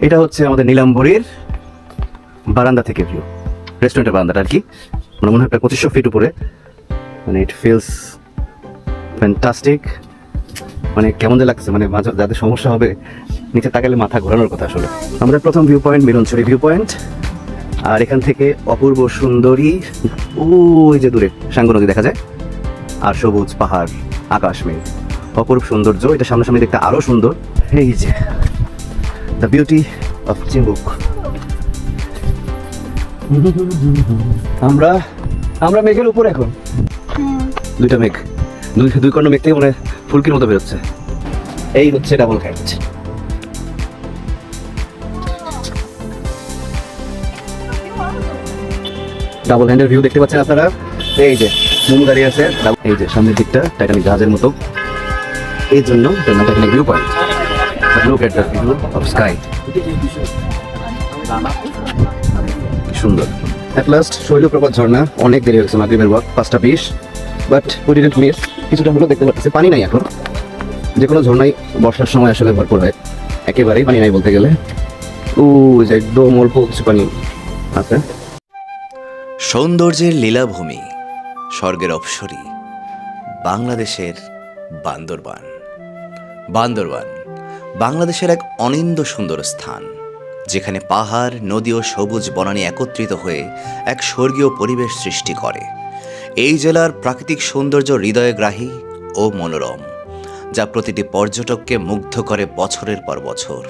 এটা হচ্ছে আমাদের নীলাম্বরীর বারান্দা থেকে ভিউ, রেস্টুরেন্টের বারান্দাটা আর কি। মানে মনে হয় প্রায় 2500 ফিট উপরে। মানে ইট ফিলস ফ্যান্টাস্টিক। মানে কেমন যে লাগছে, মানে মাঝে যাদের সমস্যা হবে নিচে তাকালে মাথা ঘোরানোর কথা। আসলে আমাদের প্রথম view point Milanchhari view point. আর এখান থেকে অপূর্ব সুন্দরী ওই যে দূরে সাঙ্গু নদী দেখা যায়, আর সবুজ পাহাড়, আকাশ, মেঘ, অপূর্ব সৌন্দর্য। এটা সামনাসামনি দেখতে আরো সুন্দর। এই যে দ্য বিউটি অফ চিম্বুক। আমরা আমরা মেঘের উপরে এখন। দুইটা মেঘ, দুই কর্ণ মেঘ থেকে মনে ফুলকির মতো বেরোচ্ছে। এই হচ্ছে ডাবল হ্যান্ড। ডাবল হ্যান্ডের ভিউ দেখতে পাচ্ছেন আপনারা। এই যে মোমো দাঁড়িয়ে আছে, এই যে সামনের দিকটা টাইটানিক জাহাজের মতো। এই জন্য titanic view point. Look at the view of sky. সুন্দর। অ্যাট লাস্ট শৈলপ্রপাত ঝর্ণা। অনেক দেরি হয়েছে, মাগরিবের walk 5:20, but we didn't miss. কিছুটা হলো দেখতে পাচ্ছি, পানি নাই এখন। যে কোনো ঝর্ণাই বর্ষার সময় আসলে ভরপুর হয়, একেবারেই পানি নাই বলতে গেলে। ও যে একদম অল্প কিছু পানি আছে। সৌন্দর্যের লীলাভূমি, স্বর্গের অপসরী, বাংলাদেশের বান্দরবান। বান্দরবান বাংলাদেশের এক অনিন্দ্য সুন্দর স্থান, যেখানে পাহাড়, নদী ও সবুজ বনানী একত্রিত হয়ে এক স্বর্গীয় পরিবেশ সৃষ্টি করে। এই জেলার প্রাকৃতিক সৌন্দর্য হৃদয়গ্রাহী ও মনোরম, যা প্রতিটি পর্যটককে মুগ্ধ করে বছরের পর বছর।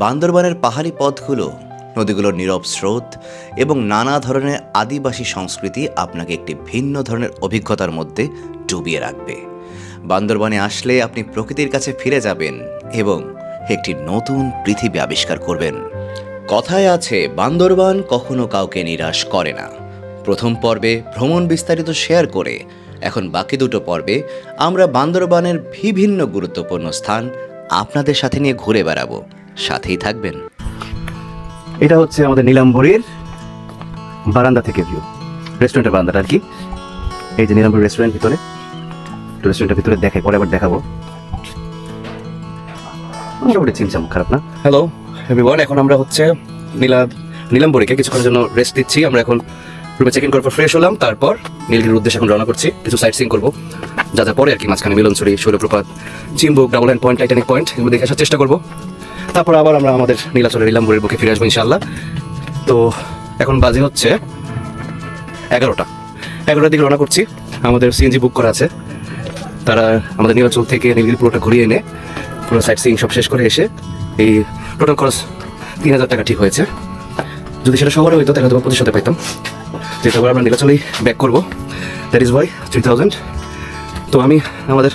বান্দরবানের পাহাড়ি পথগুলো, নদীগুলোর নীরব স্রোত এবং নানা ধরনের আদিবাসী সংস্কৃতি আপনাকে একটি ভিন্ন ধরনের অভিজ্ঞতার মধ্যে ডুবিয়ে রাখবে। বান্দরবানে আসলে আপনি প্রকৃতির কাছে ফিরে যাবেন এবং একটি নতুন পৃথিবী আবিষ্কার করবেন। কথায় আছে, বান্দরবান কখনো কাউকে নিরাশ করে না। প্রথম পর্বে ভ্রমণ বিস্তারিত শেয়ার করে এখন বাকি দুটো পর্বে আমরা বান্দরবানের বিভিন্ন গুরুত্বপূর্ণ স্থান আপনাদের সাথে নিয়ে ঘুরে বেড়াবো। সাথেই থাকবেন। এটা হচ্ছে আমাদের নীলাম্বরীর বারান্দা থেকে ভিউ, রেস্টুরেন্টের বারান্দাটা আর কি। এই যে নীলাম্বরী রেস্টুরেন্ট ভিতরে, রেস্টুরেন্টের ভিতরে দেখাই, পরে আবার দেখাবো। মোটামুটি চিমচাম, খারাপ না। হ্যালো এভরিওয়ান, এখন আমরা হচ্ছে নীলাম্বরীকে কিছুক্ষণের জন্য রেস্ট দিচ্ছি। আমরা এখন রুমে চেক ইন করার পর ফ্রেশ হলাম, তারপর নীলগিরির উদ্দেশ্যে এখন রওনা করছি। কিছু সাইট সিইং করবো, যা যা পরে আর কি। মাঝখানে Milonchhori, Shoilopropat, Chimbuk, double hand point, titanic point, এগুলো দেখে আসার চেষ্টা করবো। তারপর আবার আমরা আমাদের নীলাচলের নীলাম্বরীর বুকে ফিরে আসবো ইনশাআল্লাহ। তো এখন বাজে হচ্ছে 11টার দিকে রওনা করছি। আমাদের সিএনজি বুক করা আছে, তারা আমাদের নীলাচল থেকে নীলগিরি পুরোটা ঘুরিয়ে এনে পুরো সাইট সিইং সব শেষ করে এসে এই টোটাল খরচ 3000 টাকা ঠিক হয়েছে। যদি সেটা শহরে হইতো তাহলে হয়তো 2500 পাইতাম, যেটা করে আমরা নীলাচলেই ব্যাক করবো। That is Y 3000। তো আমি আমাদের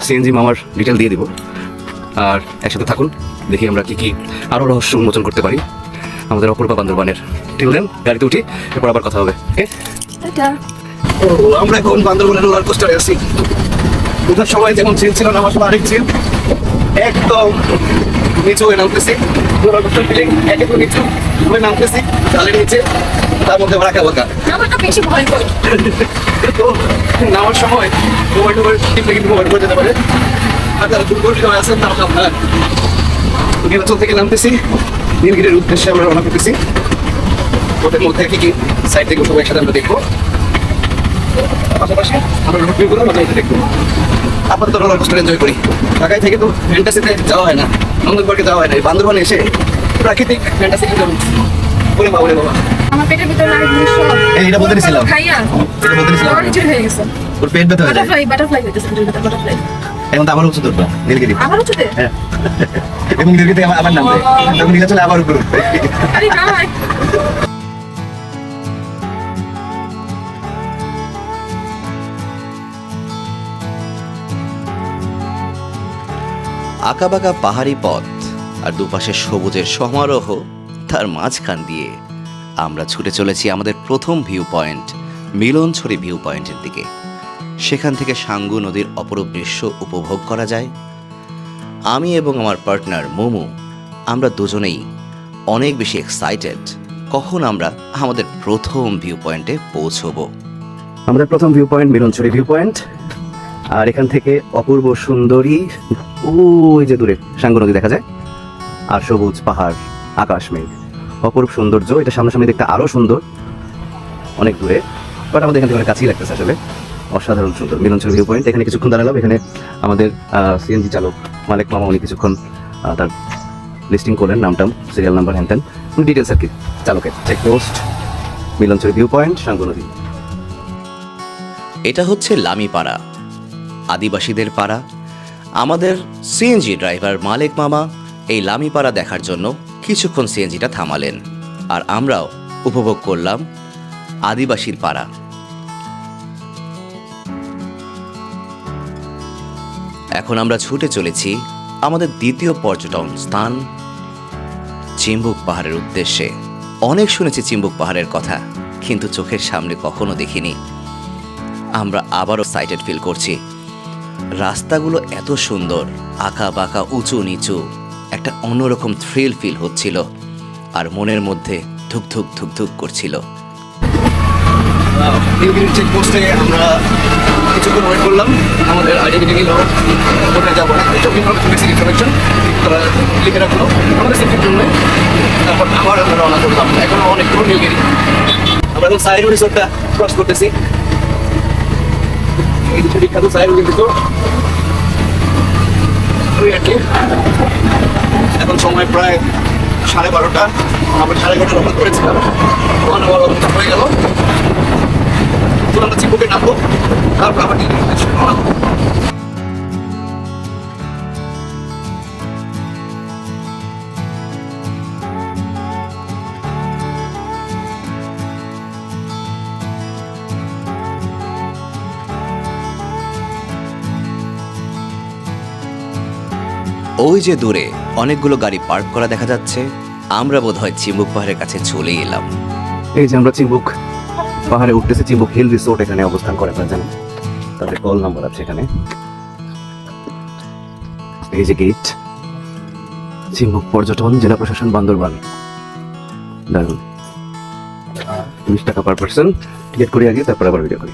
সিএনজি মামার ডিটেল দিয়ে দিব, আর একসাথে থাকুন, দেখি আমরা কি কি আরও রহস্য উন্মোচন করতে পারি আমাদের অপূর্ব বান্দরবানের। টিল দেন গাড়িতে উঠি, এরপর আবার কথা হবে। ওকে, আমরা এখন বান্দরবানের রোলার কোস্টারে আছি। ওঠার সময় যেমন চিল ছিল না, আমার সময় আরেক চিল। একদম নিচু হয়ে নামতেছি, রোলার কোস্টার ফিলিং একদম নিচু হয়ে নামতেছি, জালের নিচে, তার মধ্যে বাঁকা বাঁকা। আমারটা বেশি ভয়ঙ্কর। তো নামার সময় মোবাইল টিপে কিন্তু মোবাইল করে যেতে পারে। আর যারা দুর্ঘটনা আছেন তারা আপনারা নীলাচল থেকে নামতেছি, নীলগিরির উদ্দেশ্যে আমরা রওনা করতেছি। ওদের মধ্যে কি কি সাইড থেকে সবাই একসাথে আমরা দেখবো, পাশাপাশি আমরা রোড ভিউগুলো মজা মতো দেখবো। আপাতত রোলার কোস্টার এনজয় করি। ঢাকায় থেকে তো ফ্যান্টাসিতে যাওয়া হয় না, নন্দন পার্কে যাওয়া হয় না। বান্দরবানে এসে প্রাকৃতিক ফ্যান্টাসি বলে বাবা, বাবা আমার পেটের ভিতরে লাগে সব। এটা বলতে দিছিলাম, খাইয়া এটা বলতে দিছিলাম, আমার কিছু হয়ে গেছে। ওর পেট ব্যথা হয়ে যায়। বাটারফ্লাই হইতেছে, বাটারফ্লাই। এখন তো আবার উঁচু ধরবো নীলগিরি, আবার উঠতে? হ্যাঁ। এবং নীলগিরিতে আবার নামবে, তখন নীলাচলে আবার উপরে উঠবে। আরে না। আঁকাবাঁকা পাহাড়ি পথ আর দুপাশে সবুজের সমারোহ, তার মাঝখান দিয়ে আমরা ছুটে চলেছি আমাদের প্রথম ভিউ পয়েন্ট মিলনছড়ি ভিউ পয়েন্টের দিকে। সেখান থেকে সাঙ্গু নদীর অপরূপ দৃশ্য উপভোগ করা যায়। আমি এবং আমার পার্টনার মোমো, আমরা দুজনেই অনেক বেশি এক্সাইটেড কখন আমরা আমাদের প্রথম ভিউ পয়েন্টে পৌঁছবো। আমাদের প্রথম view point Milanchhari view point. আর এখান থেকে অপূর্ব সুন্দরী ওই যে দূরে সাঙ্গু নদী দেখা যায়, আর সবুজ পাহাড়, আকাশ, মেঘ, অপরূপ সৌন্দর্য। এটা সামনাসামনি দেখতে আরো সুন্দর, অনেক দূরে, বাট আমাদের এখান থেকে অনেক কাছেই লাগতেছে আসলে। অসাধারণ সুন্দর মিলনচর ভিউ পয়েন্ট। এখানে কিছুক্ষণ দাঁড়ালাম। এখানে আমাদের সিএনজি চালক মালিক মামা উনি কিছুক্ষণ তার লিস্টিং করলেন, নামটাম, সিরিয়াল নাম্বার, হ্যান ত্যান ডিটেলস আর কি। চালকের চেকপোস্ট, মিলনচর ভিউ পয়েন্ট, সাঙ্গু নদী। এটা হচ্ছে লামিপাড়া, আদিবাসীদের পাড়া। আমাদের সিএনজি ড্রাইভার মালিক মামা এই লামিপাড়া দেখার জন্য কিছুক্ষণ সিএনজিটা থামালেন, আর আমরাও উপভোগ করলাম আদিবাসীর পাড়া। এখন আমরা ছুটে চলেছি আমাদের দ্বিতীয় পর্যটন স্থান চিম্বুক পাহাড়ের উদ্দেশ্যে। অনেক শুনেছি চিম্বুক পাহাড়ের কথা, কিন্তু চোখের সামনে কখনো দেখিনি। আমরা আবারও সাইটেড ফিল করছি। রাস্তাগুলো এত সুন্দর, আঁকা বাঁকা, উঁচু নিচু, একটা অন্যরকম থ্রিল ফিল হচ্ছিল, আর মনের মধ্যে ধুকধুক ধুকধুক করছিল। নীলগিরি চেকপোস্টে আমরা কিছুক্ষণ ওয়েট করলাম। আমাদের আইডেন্টিটি নিল, কোথায় যাবো না, এইসব বেসিক ইনফরমেশন তারা লিখে রাখলো আমাদের সেফটির জন্য। তারপর আবার আমরা রওনা করলাম। এখনো অনেক দূর নীলগিরি। আমরা এখন সাইরু রিসোর্টটা ক্রস করতেছি। এই যে বিখ্যাত সাইরু রিসোর্ট, এখন সময় প্রায় 12:30। আমরা 11:30 রওনা করেছিলাম, হয়ে গেল। আমরা চিম্বুকে নামবো, তারপর আবার ওই যে দূরে অনেকগুলো গাড়ি পার্ক করা দেখা যাচ্ছে। আমরা বোধহয় চিম্বুক পাহাড়ের কাছে চলে এলাম। এই যে আমরা চিম্বুক পাহাড়ে উঠতেছি। চিম্বুক হিল রিসোর্ট এখানে অবস্থান করে, আপনারা জানেন। তাদের কল নাম্বার আছে এখানে। এই যে গেট, চিম্বুক পর্যটন, জেলা প্রশাসন, বান্দরবান। দারুন। 20 টাকা পার পার্সন টিকিট করি আগে, তারপর আবার ভিডিও করি।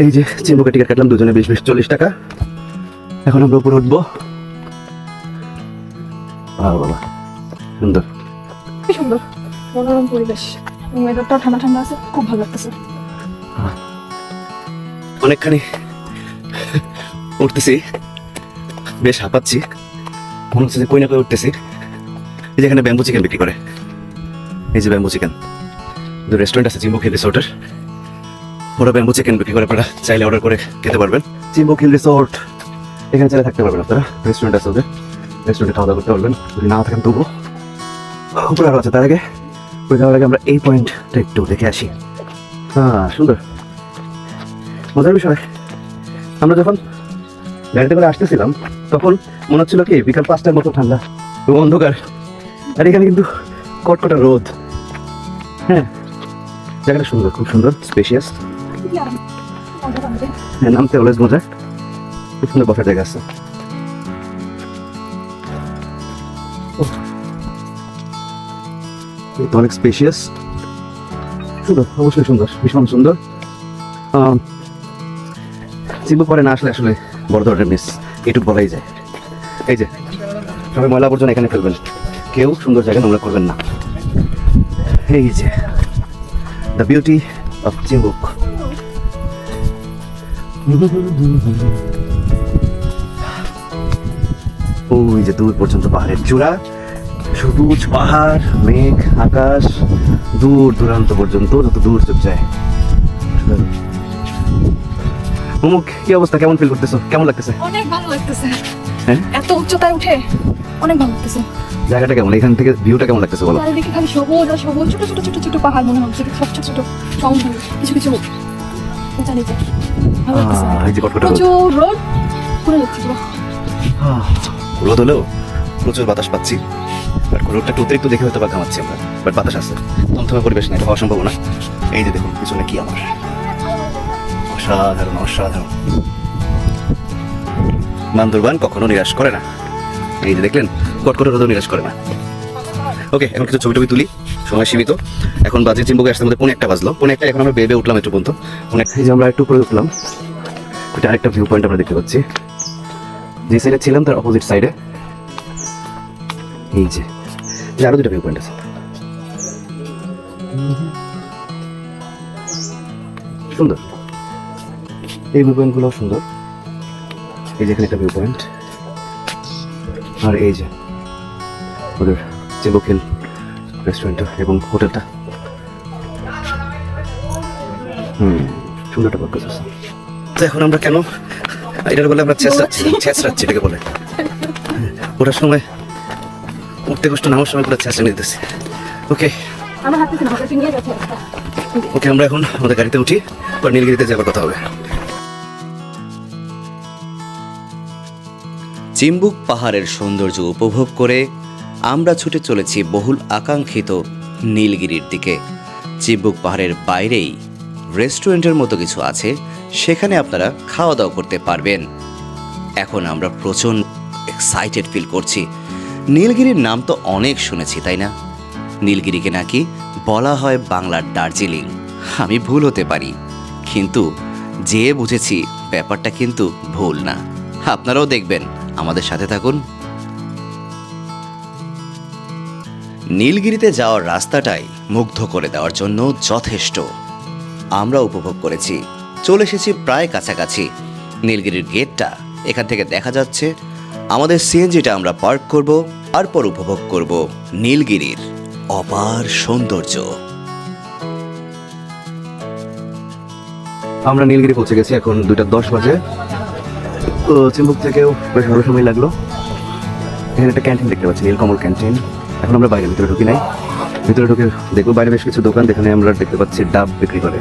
এই যে চিম্বুকের টিকিট কাটলাম, দুজনে 20 40 টাকা। এখন আমরা উপরে উঠবো। বাবা সুন্দর, কি সুন্দর মনোরম পরিবেশ, ওয়েদারটা ঠান্ডা ঠান্ডা আছে, খুব ভালো লাগতেছে। অনেকখানি উঠতেছি, বেশ হাঁপাচ্ছি, মনে হচ্ছে যে কই না কই উঠতেছি। এই যে এখানে ব্যাম্বু চিকেন বিক্রি করে। এই যে ব্যাম্বু চিকেন, রেস্টুরেন্ট আছে চিম্বুক হিল রিসোর্টের, ওরা ব্যাম্বু চিকেন বিক্রি করে। আপনারা চাইলে অর্ডার করে খেতে পারবেন। চিম্বুক হিল রিসোর্ট, এখানে চাইলে থাকতে পারবেন আপনারা। রেস্টুরেন্ট আছে ওদের, রেস্টুরেন্টে খাওয়া দাওয়া করতে পারবেন। যদি না থাকেন তবুও উপরে আরো আছে। তার আগে ওই যাওয়ার আগে আমরা এই পয়েন্টটা একটু দেখে আসি। হ্যাঁ সুন্দর, মজার বিষয়। আমরা যখন গাড়িতে করে আসতেছিলাম তখন মনে হচ্ছিল কি বিকাল 5টার মতো ঠান্ডা এবং অন্ধকার, আর এখানে কিন্তু কটকটা রোদ। হ্যাঁ জায়গাটা সুন্দর, খুব সুন্দর, স্পেশিয়াস। হ্যাঁ নামতে অলওয়েজ মজা, খুব সুন্দর বসার জায়গা আছে। তো অনেক স্পেশিয়াস, সুন্দর, অবশ্যই সুন্দর, ভীষণ সুন্দর। চিম্বুক পরে না আসলে আসলে বড় ধরনের মিস, এটুকু বলাই যায়। এই যে সবাই ময়লা আবর্জনা এখানে ফেলবেন, কেউ সুন্দর জায়গা নোংরা করবেন না। এই যে দ্য বিউটি অফ চিম্বুক। ওই যে দূর পর্যন্ত পাহাড়ের চূড়া, সবুজ পাহাড়, মেঘ, আকাশ, দূর দূরান্ত পর্যন্ত যত দূর চোখ যায়। মুমুক, কি অবস্থা, কেমন ফিল করতেছো, কেমন লাগতেছে? অনেক ভালো লাগতেছে। হ্যাঁ এত উচ্চতায় উঠে অনেক ভালো লাগতেছে। জায়গাটা কেমন, এখান থেকে ভিউটা কেমন লাগতেছে বলো? চারিদিকে খালি সবুজ আর সবুজ, ছোট ছোট ছোট ছোট পাহাড় মনে হচ্ছে, সব ছোট ছোট সমভূমি, কিছু কিছু উঁচা নিচে। ভালো লাগতেছে। এই যে কটকটা রোদ, প্রচুর রোদ, পুরো যাচ্ছে পুরো। রোদ হলেও প্রচুর বাতাস পাচ্ছি। বাট রোদটা একটু অতিরিক্ত দেখে হয়তো বা ঘামাচ্ছি আমরা, বাট বাতাস আছে, থমথমে পরিবেশ না, এটা হওয়া সম্ভব না। এই যে দেখুন পিছনে কি আমার, অসাধারণ অসাধারণ। বান্দরবান কখনো নিরাশ করে না। এই যে দেখলেন কটকটা রোদ নিরাশ করে না। ওকে, এখন কিছু ছবি টবি তুলি, সময় সীমিত। এখন বাজে চিম্বুকে আসতে আমাদের 1:15 বাজলো। 1:15 এখন আমরা বেবে উঠলাম একটু পর্যন্ত। এই যে আমরা একটু উপরে উঠলাম, ওইটা আরেকটা ভিউ পয়েন্ট আমরা দেখতে পাচ্ছি। যে সাইডে ছিলাম তার অপোজিট সাইডে এই যে আরো দুটো ভিউ পয়েন্ট আছে, সুন্দর। এই ভিউ পয়েন্ট গুলো সুন্দর। এই যে এখানে একটা ভিউ পয়েন্ট, আর এই যে ওদের চিম্বুক হিল রেস্টুরেন্টটা এবং হোটেলটা। সুন্দর একটা পডকাস্ট আছে। তো এখন আমরা কেন এটার বলে আমরা ছেঁচড়াচ্ছি এটাকে বলে, ওটার সময় উঠতে কষ্ট, নামার সময় পুরো ছেঁচড়ে নিতেছি। ওকে আমার হাতে না হাতে নিয়ে গেছে। ওকে, আমরা এখন আমাদের গাড়িতে উঠি, পর নীলগিরিতে যাবার কথা হবে। চিম্বুক পাহাড়ের সৌন্দর্য উপভোগ করে আমরা ছুটে চলেছি বহুল আকাঙ্ক্ষিত নীলগিরির দিকে। চিম্বুক পাহাড়ের বাইরেই রেস্টুরেন্টের মতো কিছু আছে, সেখানে আপনারা খাওয়া দাওয়া করতে পারবেন। এখন আমরা প্রচণ্ড এক্সাইটেড ফিল করছি। নীলগিরির নাম তো অনেক শুনেছি, তাই না? নীলগিরিকে নাকি বলা হয় বাংলার দার্জিলিং। আমি ভুল হতে পারি, কিন্তু যে বুঝেছি ব্যাপারটা কিন্তু ভুল না। আপনারাও দেখবেন, আমাদের সাথে থাকুন। নীলগিরিতে যাওয়ার রাস্তাটাই মুগ্ধ করে দেওয়ার জন্য যথেষ্ট। আমরা উপভোগ করেছি, চলে এসেছি প্রায় কাছাকাছি। নীলগিরির গেটটা এখান থেকে দেখা যাচ্ছে। আমাদের সিএনজিটা আমরা পার্ক করব, তারপর উপভোগ করব নীলগিরির অপার সৌন্দর্য। আমরা নীলগিরি পৌঁছে গেছি, এখন 2:10 বাজে। তো চিম্বুক থেকেও বেশ ভালো সময় লাগলো। এখানে একটা ক্যান্টিন দেখতে পাচ্ছি, নীলকমল ক্যান্টিন। এখন আমরা বাইরে, ভিতরে ঢুকি নাই। ভিতরে ঢুকে দেখবো বাইরে বেশ কিছু দোকান, যেখানে আমরা দেখতে পাচ্ছি ডাব বিক্রি করে।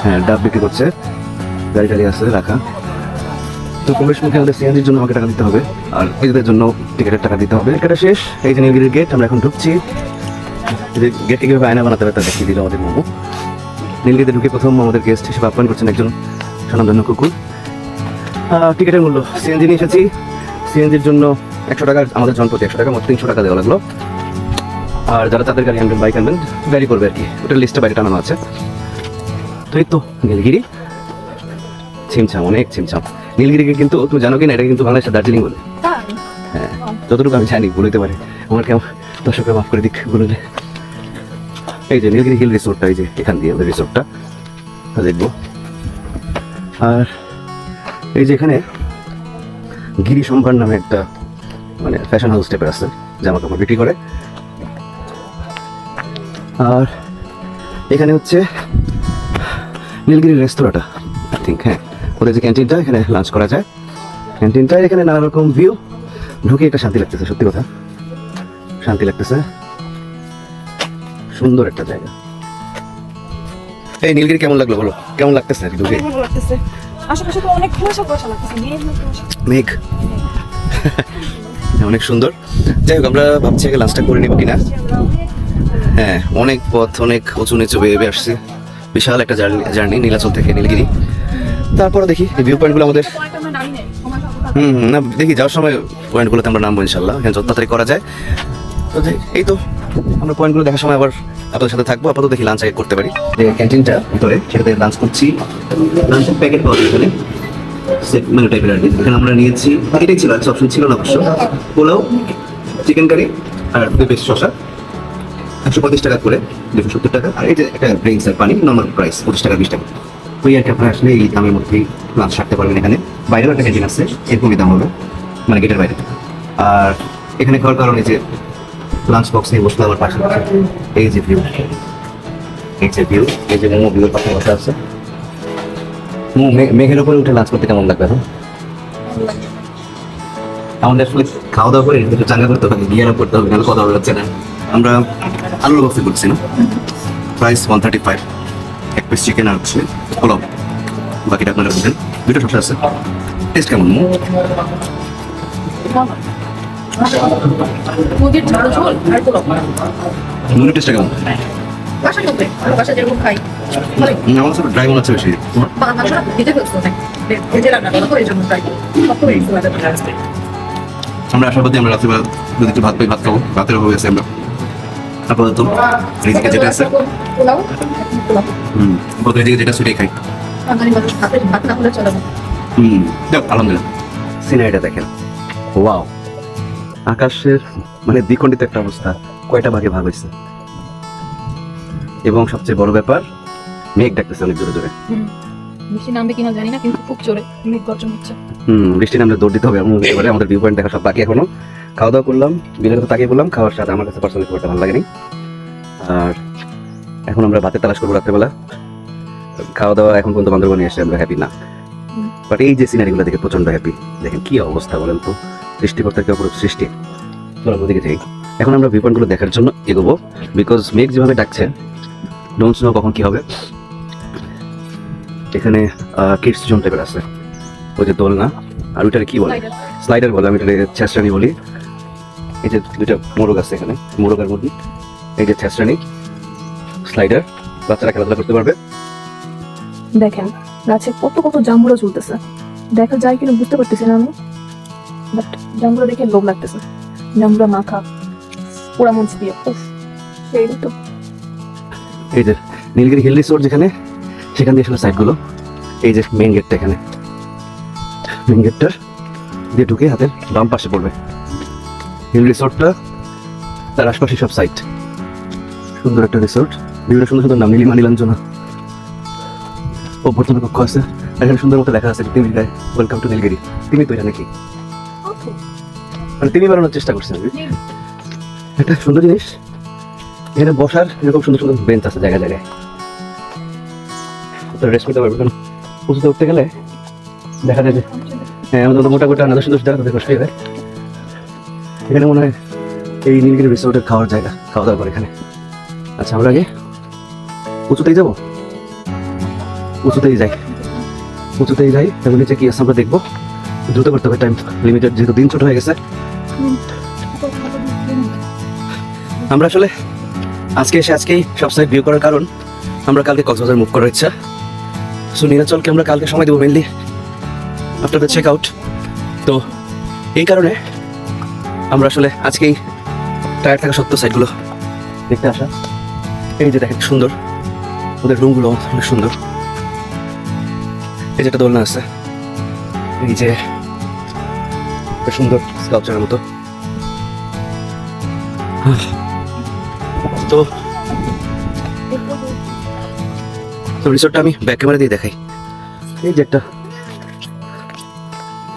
হ্যাঁ, ডাব বিক্রি করছে, গাড়ি টাড়ি আছে রাখা। তো প্রবেশ মুখে আমাদের সিএনজির জন্য আমাকে টাকা দিতে হবে, আর নিজেদের জন্য টিকিটের টাকা দিতে হবে। এটা শেষ। এই যে নীলগিরির গেট, আমরা এখন ঢুকছি। গেটকে কীভাবে আয়না বানাতে হবে তা দেখিয়ে দিল আমাদের মোমো। নীলগিরিতে ঢুকে প্রথম আমাদের গেস্ট হিসেবে আপ্যায়ন করছেন একজন স্বনামধন্য কুকুর। টিকিটের মূল্য, সিএনজি নিয়ে এসেছি, সিএনজির জন্য 100 টাকা, আমাদের জনপ্রতি 100 টাকা, মোট 300 টাকা দেওয়া লাগলো। আর যারা তাদের গাড়ি আনবেন, বাইক আনবেন, গাড়ি করবে আর কি, ওটার লিস্টে বাইরে টানানো আছে। তো এই তো নীলগিরি, ছিমছাম, অনেক ছিমছাম। নীলগিরিকে কিন্তু তুমি জানো কি না, এটা কিন্তু বাংলাদেশের দার্জিলিং বলে। হ্যাঁ, যতটুকু আমি জানি, বলতে পারে আমার কেমন, দর্শকরা মাফ করে দিক বলে। এই যে নীলগিরি হিল রিসোর্টটা, এই যে এখান দিয়ে ওদের রিসোর্টটা দেখবো। আর এই যে এখানে গিরি সম্ভার নামে একটা মানে ফ্যাশন হাউস টাইপের আছে, জামা কাপড় বিক্রি করে। আর এখানে হচ্ছে নীলগিরি রেস্তোরাঁটা, আই থিঙ্ক। হ্যাঁ, ওদের যে ক্যান্টিনটা, এখানে লাঞ্চ করা যায়। ক্যান্টিনটা এখানে নানা রকম ভিউ, ঢুকে একটা শান্তি লাগতেছে, সত্যি কথা শান্তি লাগতেছে। সুন্দর একটা জায়গা। এই নীলগিরি কেমন লাগলো বলো, কেমন লাগতেছে আর কি ঢুকে? ভালো লাগতেছে। আশেপাশে তো অনেক কুয়াশা লাগতেছে, মেঘ অনেক সুন্দর। যাই হোক, আমরা ভাবছি আগে লাঞ্চটা করে নেবো কিনা। হ্যাঁ, অনেক পথ, অনেক উঁচু নিচু বেয়ে আসছে, বিশাল একটা জার্নি নীলাচল থেকে নীলগিরি। তারপরে দেখি এই ভিউ পয়েন্টগুলো আমাদের। না, দেখি যাওয়ার সময় পয়েন্টগুলোতে আমরা নামবো ইনশাল্লাহ, এখানে যত তাড়াতাড়ি করা যায়। তো এই তো আমরা পয়েন্টগুলো দেখার সময় আবার আপনাদের সাথে থাকবো। আপাতত দেখি লাঞ্চ আগে করতে পারি। যে ক্যান্টিনটা ভিতরে, সেটাতে লাঞ্চ করছি। লাঞ্চের প্যাকেট পাওয়া যায় এখানে, সেট মেনু টাইপের আর কি। এখানে আমরা নিয়েছি, এটাই ছিল, একটা অপশন ছিল না অবশ্য, পোলাও, চিকেন কারি আর পেঁপে শসা, 135 টাকা করে, 270 টাকা। আর এই যে একটা ড্রিঙ্কস আর পানি, নর্মাল প্রাইস 25 টাকা 20 টাকা। ওই আর কি, আপনারা আসলে এই দামের মধ্যেই লাঞ্চ সারতে পারবেন। এখানে বাইরেও একটা ক্যান্টিন আছে, এরকমই দাম হবে, মানে গেটের বাইরে। আর এখানে খাওয়ার কারণে যে লাঞ্চ বক্স নিয়ে বসলে আমার পাশে এই যে ভিউ, এই যে ভিউ, এই যে মোমো ভিউর পাশে বসে আছে। মেঘের উপরে উঠে লাঞ্চ করতে কেমন লাগবে? এখন আমাদের আসলে খাওয়া দাওয়া করে একটু চাঙ্গা করতে হবে, গিয়ার আপ করতে হবে, নাহলে কথা বলা যাচ্ছে না। আমরা আলুর বক্সে করছি না, প্রাইস 135, এক পিস চিকেন আর হচ্ছে পোলাও, বাকিটা আপনারা বুঝেন। দুটো শসা আছে। টেস্ট কেমন? মুরগির ঝোল ঝোল আর পোলাও। মুরগির টেস্টটা কেমন? বাসার মধ্যে, বাসা যেরকম খাই আমার কাছে ড্রাই মনে হচ্ছে বেশি। মাংসটা ভেজে ফেলছো না, ভেজে রান্না করো, এই জন্য তাই কত হয়েছে। আমরা আশাবাদী আমরা রাত্রিবেলা যদি একটু ভাত পাই, ভাত খাবো, ভাতের অভাব আছে। আমরা আপাতত রিজিকে যেটা আছে, পোলাও পোলাও আপাতত রিজিকে যেটা সেটাই খাই। বাঙালি মানুষ ভাত না হলে চলে না। যাক, আলহামদুলিল্লাহ। সিনারিটা দেখেন, ওয়াও, আকাশের মানে দ্বিখণ্ডিত একটা অবস্থা, কয়টা ভাগে ভাগ হয়েছে। এবং সবচেয়ে বড় ব্যাপার, মেঘ ডাকতেছে অনেক জোরে জোরে। বৃষ্টি নামবে কিনা জানি না, কিন্তু খুব জোরে মেঘ গর্জন হচ্ছে। বৃষ্টি নামলে দৌড় দিতে হবে এমন হতে পারে। আমাদের ভিউ পয়েন্ট দেখা সব বাকি এখনো। খাওয়া দাওয়া করলাম, বিলের কথা তাকিয়ে বললাম, খাওয়ার স্বাদ আমার কাছে পার্সোনালি খুব একটা ভালো লাগেনি। আর এখন আমরা ভাতের তালাশ করবো রাত্রেবেলা। খাওয়া দাওয়া এখন পর্যন্ত বান্দরবনে এসে আমরা হ্যাপি না, বাট এই যে সিনারিগুলো দেখে প্রচন্ড হ্যাপি। দেখেন কি অবস্থা বলেন তো, সৃষ্টিকর্তার কি অপরূপ সৃষ্টি। চলো ওদিকে যাই। এখন আমরা ভিউ পয়েন্টগুলো দেখার জন্য এগোবো, বিকজ মেঘ যেভাবে ডাকছে, ডোন্ট নো কখন কি হবে। এখানে কিডস জোন টাইপের আছে, ওই যে দোলনা, আর ওইটারে কি বলে, স্লাইডার বলে, আমি এটা ছেঁচড়ানি বলি। এই যে দুইটা মোরগ আছে এখানে, মোরগ আর মুরগি। এই যে ছেঁচড়ানি, স্লাইডার, বাচ্চারা খেলাধুলা করতে পারবে। দেখেন গাছে কত কত জাম্বুরা ঝুলতেছে, দেখা যায় কিনা বুঝতে পারতেছি না আমি, বাট জাম্বুরা দেখে লোভ লাগতেছে। জাম্বুরা মাখা পোড়া মরিচ দিয়ে, উফ সেই তো। এই যে নীলগিরি হিল রিসোর্ট যেখানে, সেখান দিয়ে আসলে সাইডগুলো। এই যে মেইন গেটটা, এখানে মেইন গেটটার দিয়ে ঢুকে হাতের বাম পাশে পড়বে হিল রিসোর্টটা, তার আশপাশে সব সাইট। সুন্দর একটা রিসোর্ট, বিভিন্ন সুন্দর সুন্দর নাম, নীলিমা নীলাঞ্জনা। অভ্যর্থনা কক্ষ আছে, আর এখানে সুন্দর মতো লেখা আছে তিমি গায়ে, ওয়েলকাম টু নীলগিরি। তিমি তো এটা নাকি, মানে তিমি বানানোর চেষ্টা করছে আমি। একটা সুন্দর জিনিস, এখানে বসার এরকম সুন্দর সুন্দর বেঞ্চ আছে জায়গায় জায়গায়, রেস্ট করতে পারবে। কারণ উঁচুতে উঠতে গেলে দেখা যায় যে হ্যাঁ আমাদের মতো মোটা মোটা নানা সুন্দর যারা তাদের কষ্ট হয়ে যায়। এখানে মনে হয় এই নীলগিরি রিসোর্টের খাওয়ার জায়গা, খাওয়া দাওয়া করে এখানে। আচ্ছা আমরা আগে উঁচুতেই যাবো, উঁচুতেই যাই, উঁচুতেই যাই। এবং নিচে কি আছে আমরা দেখবো, দ্রুত করতে হবে, টাইম লিমিটেড, যেহেতু দিন ছোট হয়ে গেছে। আমরা আসলে আজকে এসে আজকেই সব সাইড ভিউ করার কারণ, আমরা কালকে কক্সবাজার মুভ করার ইচ্ছা। সো নীলাচলকে আমরা কালকে সময় দেবো mainly after the check out. তো এই কারণে আমরা আসলে আজকেই টায়ার থাকা সত্ত্বেও সাইডগুলো দেখতে আসা। এই যে দেখেন সুন্দর, ওদের রুমগুলো অনেক সুন্দর। এই যে একটা দোলনা আছে, এই যে একটা সুন্দর স্কাল্পচারের মতো। তো তো রিসোর্টটা আমি ব্যাক ক্যামেরা দিয়ে দেখাই। এই যে একটা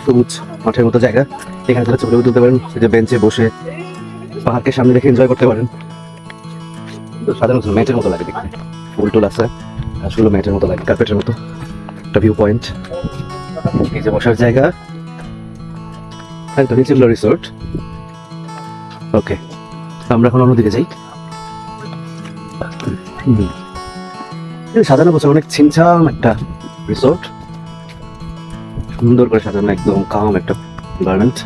সবুজ মাঠের মতো জায়গা, এখানে তারা ছবি তুলতে পারেন, এই যে বেঞ্চে বসে পাহাড়কে সামনে রেখে এনজয় করতে পারেন। তো সাধারণত ম্যাটের মতো লাগে দেখতে, ফুল টুল আছে, গাছগুলো ম্যাটের মতো লাগে, কার্পেটের মতো। একটা ভিউ পয়েন্ট, এই যে বসার জায়গা, একদম নিচে রিসোর্ট। ওকে, আমরা এখন অন্যদিকে যাই। সাজানো গোছানো অনেক ছিমছাম একটা রিসোর্ট, সুন্দর করে সাজানো, একদম কাম একটা এনভায়রনমেন্ট।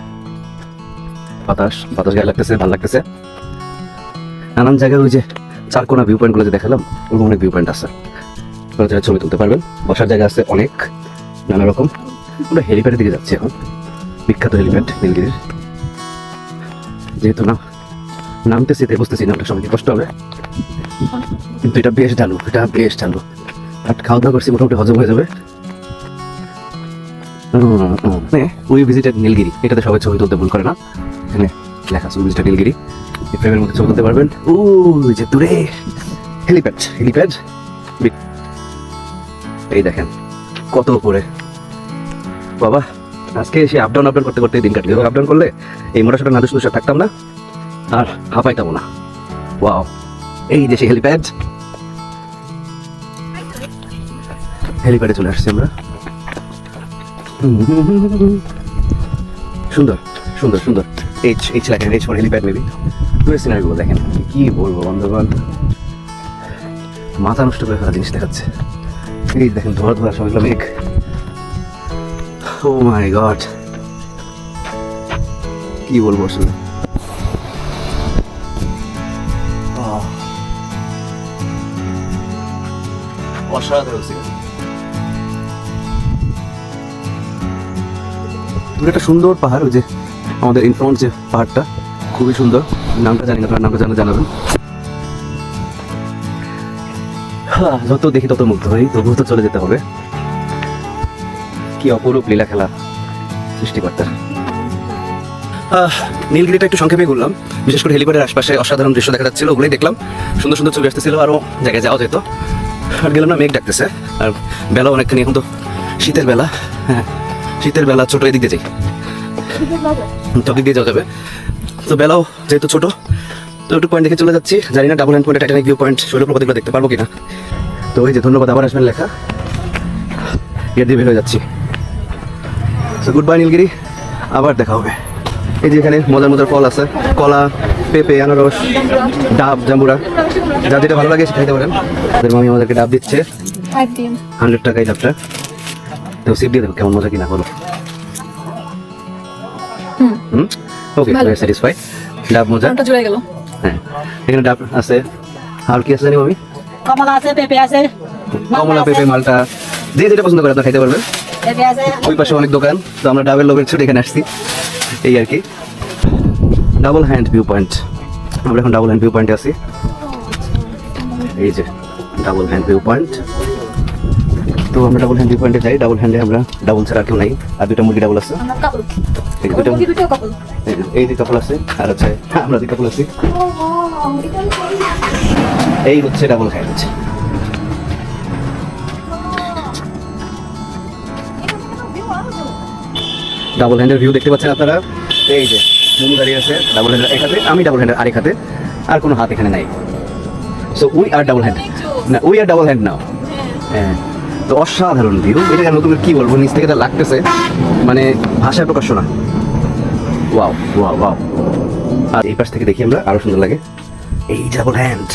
বাতাস বাতাস গায়ে লাগতেছে, ভালো লাগতেছে। নানান জায়গায় ওই যে চারকোনা ভিউ পয়েন্ট গুলো যে দেখালাম, ওরকম অনেক ভিউ পয়েন্ট আছে, যারা ছবি তুলতে পারবেন। বসার জায়গা আছে অনেক, নানা রকম। আমরা হেলিপ্যাডের দিকে যাচ্ছি এখন, বিখ্যাত হেলিপ্যাড নীলগিরির। যেহেতু না নামতেছি, বুঝতেছি নামটা সবাইকে কষ্ট হবে, কিন্তু এটা বেশ ঢালু, এটা বেশ ঢালু। আর খাওয়া দাওয়া করছি, মোটামুটি হজম হয়ে যাবে। উই ভিজিটেড নীলগিরি, এটাতে সবাই ছবি তুলতে ভুল করে না, এখানে লেখা আছে উই ভিজিটেড নীলগিরি। এই ফ্রেমের মধ্যে ছবি তুলতে পারবেন। ওই যে দূরে হেলিপ্যাড, হেলিপ্যাড এই দেখেন কত উপরে। বাবা আজকে এসে আপ ডাউন করতে করতে দিন কাটলে, আপ ডাউন করলে এই মোটা সোটা নাদুস দুসা থাকতাম না, আর হাঁপাইতাম না। ওয়াও, এই যে সেই হেলিপ্যাড, হেলিপ্যাডে চলে আসছি আমরা। সুন্দর সুন্দর সুন্দর, এইচ লেখা, এইচ ফর হেলিপ্যাড মেবি। দূরের সিনারিগুলো দেখেন, কি বলবো বান্ধবগণ, মাথা নষ্ট করে ফেলা জিনিস দেখাচ্ছে। এই দেখেন ধোয়া ধোয়া সবগুলো মেঘ। ও মাই গড, কি বলবো আসলে। অসাধারণ সিনারি। একটা সুন্দর পাহাড়, ওই যে আমাদের ইনফ্রন্ট যে পাহাড়টা, খুবই সুন্দর। নামটা জানি না, তোমার নামটা জানাবেন। যত দেখি তত মুগ্ধ হই, তবুও তো চলে যেতে হবে। কি অপরূপ লীলা খেলা সৃষ্টিকর্তার। নীলগিরিটা একটু সংক্ষেপে ঘুরলাম, বিশেষ করে হেলিপ্যাডের আশপাশে অসাধারণ দৃশ্য দেখা যাচ্ছিল, ওগুলোই দেখলাম। সুন্দর সুন্দর ছবি আসতেছিল, আরও জায়গায় যাওয়া যেত। আর গেলাম না, মেঘ ডাকতেছে, আর বেলা অনেকখানি, এখন তো শীতের বেলা। হ্যাঁ, শীতের বেলা, ছোটো এদিক দিয়ে যাই, সব দিক দিয়ে যাওয়া যাবে। তো বেলাও যেহেতু ছোটো, তো একটু পয়েন্ট দেখে চলে যাচ্ছি। জানি না double hand point, titanic view point, শৈলপ্রপাতগুলো দেখতে পারবো কিনা। তো ওই যে ধন্যবাদ আবার আসবেন লেখা, গেট দিয়ে বের হয়ে যাচ্ছি। তো গুড বাই নীলগিরি, আবার দেখা হবে। এই যে এখানে মজার মজার ফল আছে, কলা, পেঁপে, আনারস, ডাব, জাম্বুরা, যা যেটা ভালো লাগে সেটা খেতে পারেন। আমাদের মামি আমাদেরকে ডাব দিচ্ছে, 100 টাকায় ডাবটা। তো সিপ দিয়ে দেবো, কেমন মজা কিনা বলো। ওকে, স্যাটিসফাই, ডাব মজা। জুড়ে গেল। হ্যাঁ, এখানে ডাব আছে, আর কি আছে জানি মামি? কমলা আছে, পেঁপে আছে, কমলা, পেঁপে, মালটা, যে যেটা পছন্দ করে আপনারা খাইতে পারবেন। পেঁপে আছে। ওই পাশে অনেক দোকান, তো আমরা ডাবের লোভের ছুটে এখানে আসছি, এই আর কি। ডাবল হ্যান্ড ভিউ পয়েন্ট, আমরা এখন ডাবল হ্যান্ড ভিউ পয়েন্টে আছি। এই যে ডাবল হ্যান্ড ভিউ পয়েন্ট। তো আমরা ডাবল হ্যান্ড ভিউ পয়েন্টে যাই। ডাবল হ্যান্ডে আমরা, ডাবল ছাড়া আর কেউ নাই, আর দুটো মুরগি ডাবল আছে। এই যে এই যে কাপল আছে, আর হচ্ছে আমরা যে কাপল আছি। এই হচ্ছে ডাবল হ্যান্ড। ডাবল হ্যান্ডের ভিউ দেখতে পাচ্ছেন আপনারা। এই যে মুমু দাঁড়িয়ে আছে ডাবল হ্যান্ডের এক হাতে, আমি ডাবল হ্যান্ডের আরেক হাতে, আর কোনো হাত এখানে নাই। So we are double hand, না we are double hand now. হ্যাঁ, তো অসাধারণ ভিউ। এটা নতুন কি বলবো, নিচ থেকে যা লাগতেছে, মানে ভাষায় প্রকাশ্য না। Wow wow wow. আর এই পাশ থেকে দেখি আমরা, আরো সুন্দর লাগে। এই ডাবল হ্যান্ড।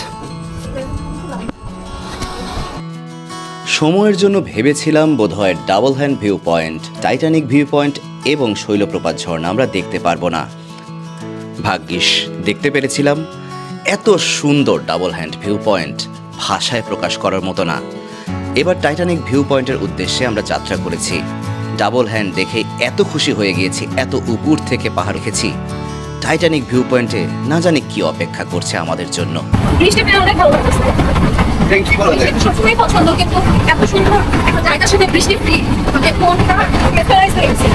সময়ের জন্য ভেবেছিলাম বোধহয় double hand view point, titanic view point এবং শৈলপ্রপাত ঝর্ণা আমরা দেখতে পারবো না। ভাগ্যিস দেখতে পেরেছিলাম। এত সুন্দর ডাবল হ্যান্ড ভিউ পয়েন্ট ভাষায় প্রকাশ করার মতো না। এবার টাইটানিক ভিউ পয়েন্টের উদ্দেশ্যে আমরা যাত্রা করেছি। ডাবল হ্যান্ড দেখে এত খুশি হয়ে গিয়েছি, এত উপর থেকে পাহাড় দেখেছি। টাইটানিক ভিউ পয়েন্টে না জানি কি অপেক্ষা করছে আমাদের জন্য। বৃষ্টি পেয়ে অনেক ভালো লাগতেছে। কি বলা যায়? সবসময় পছন্দ, কিন্তু এত সুন্দর একটা জায়গার সাথে বৃষ্টি ফ্রি, মানে মনটা মেসমেরাইজ হয়ে গেছে।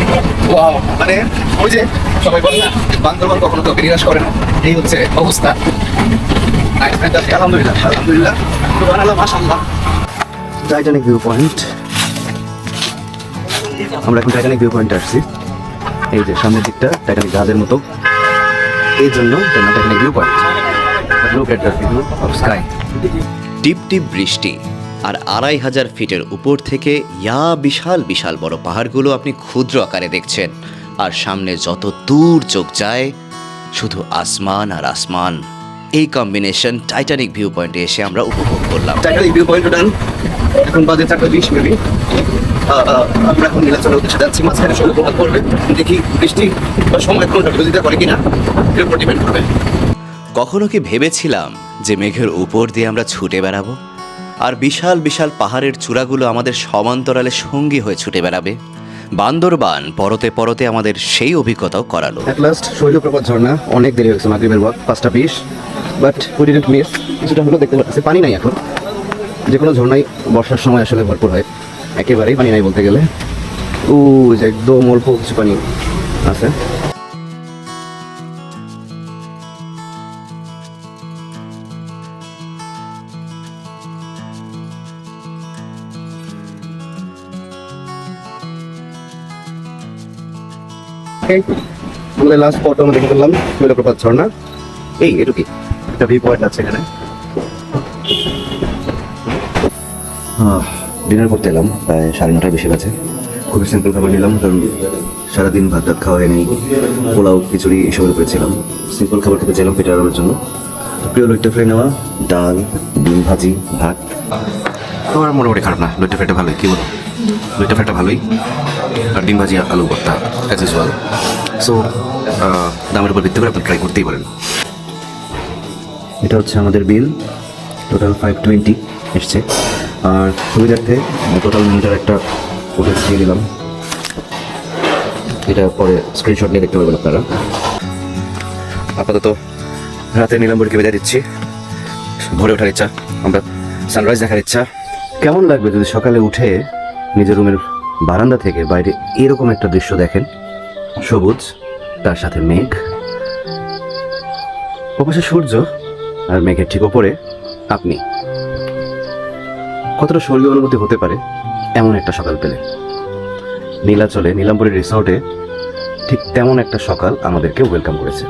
ওয়াও, মানে ওই যে সবাই বলে না, বান্দরবান কখনো তোকে নিরাশ করে না, এই হচ্ছে অবস্থা। আলহামদুলিল্লাহ আলহামদুলিল্লাহ, সুবহানাল্লাহ, মাশাআল্লাহ। টাইটানিক ভিউ পয়েন্ট, আমরা এখন টাইটানিক ভিউ পয়েন্টে আসছি। এই যে সামনের দিকটা টাইটানিক জাহাজের মতো, এই জন্য titanic view point. Look at the view of sky. টিপ টিপ বৃষ্টি, আর 2500 ফিটের উপর থেকে বিশাল বিশাল বড় পাহাড়গুলো আপনি ক্ষুদ্র আকারে দেখছেন। আর সামনে যত দূর চোখ যায় শুধু আসমান আর আসমান। এই কম্বিনেশন টাইটানিক ভিউ পয়েন্টে এসে আমরা উপভোগ করলাম। টাইটানিক ভিউ পয়েন্ট ডান। এখন বাজে 4:20 মেবি। আমরা এখন নীলাচলের উদ্দেশ্যে যাচ্ছি। মাঝখানে শৈলপ্রপাত পড়বে, দেখি বৃষ্টি বা সময় কোনটা বিরোধিতা করে কিনা, এর উপর ডিপেন্ড করবে। কখনো কি ভেবেছিলাম যে মেঘের উপর দিয়ে আমরা ছুটে বেড়াবো, আর বিশাল বিশাল পাহাড়ের চূড়াগুলো আমাদের সমান্তরালে সঙ্গী হয়ে ছুটে বেড়াবে? বান্দরবান পরতে পরতে আমাদের সেই অভিজ্ঞতাও করালো। অ্যাট লাস্ট শৈলপ্রপাত ঝর্ণা, অনেক দেরি হয়েছে মাগরিবের walk, 5:20, but we didn't miss. কিছুটা হলো দেখতে পাচ্ছি, পানি নাই এখন। যে কোনো ঝর্ণাই বর্ষার সময় আসলে ভরপুর হয়, একেবারেই পানি নাই বলতে গেলে। ও যে একদম অল্প কিছু পানি আছে। আমাদের লাস্ট স্পট আমরা দেখে ফেললাম শৈলপ্রপাত ঝর্ণা। এই এটু কি একটা ভিউ পয়েন্ট আছে এখানে। ডিনার করতে এলাম, প্রায় 9:30 বেশি বাজে। খুবই সিম্পল খাবার নিলাম, কারণ সারাদিন ভাত টাত খাওয়া হয়নি, পোলাও খিচুড়ি এসবের উপরে ছিলাম। সিম্পল খাবার খেতে চাইলাম পেটে আরামের জন্য। প্রিয় লইট্টা ফ্রাই নেওয়া, ডাল, ডিম ভাজি, ভাত। আমার মোটামুটি খারাপ না, লইট্টা ফ্রাইটা ভালোই। কী বলো, লইট্টা ফ্রাইটা ভালোই, আর ডিম ভাজি, আলু ভর্তা, অ্যাজ ইউজুয়াল। সো দামের উপর ভিত্তি করে আপনি ট্রাই করতেই পারেন। এটা হচ্ছে আমাদের বিল, টোটাল 520 এসছে। আর সুবিধার্থে টোটাল মিটার একটা ফুটেজ দিয়ে দিলাম, এটা পরে স্ক্রিনশট নিয়ে দেখতে পারবেন আপনারা। আপাতত রাতে নীলাম্বরকে বিদায় দিচ্ছি। ভোরে ওঠার ইচ্ছা, আমরা সানরাইজ দেখার ইচ্ছা। কেমন লাগবে যদি সকালে উঠে নিজের রুমের বারান্দা থেকে বাইরে এরকম একটা দৃশ্য দেখেন, সবুজ, তার সাথে মেঘ, ওপাশে সূর্য, আর মেঘের ঠিক ওপরে আপনি। কতটা স্বর্গীয় অনুভূতি হতে পারে এমন একটা সকাল পেলে। নীলাচলে নীলাম্বরী রিসর্টে ঠিক তেমন একটা সকাল আমাদেরকে ওয়েলকাম করেছে।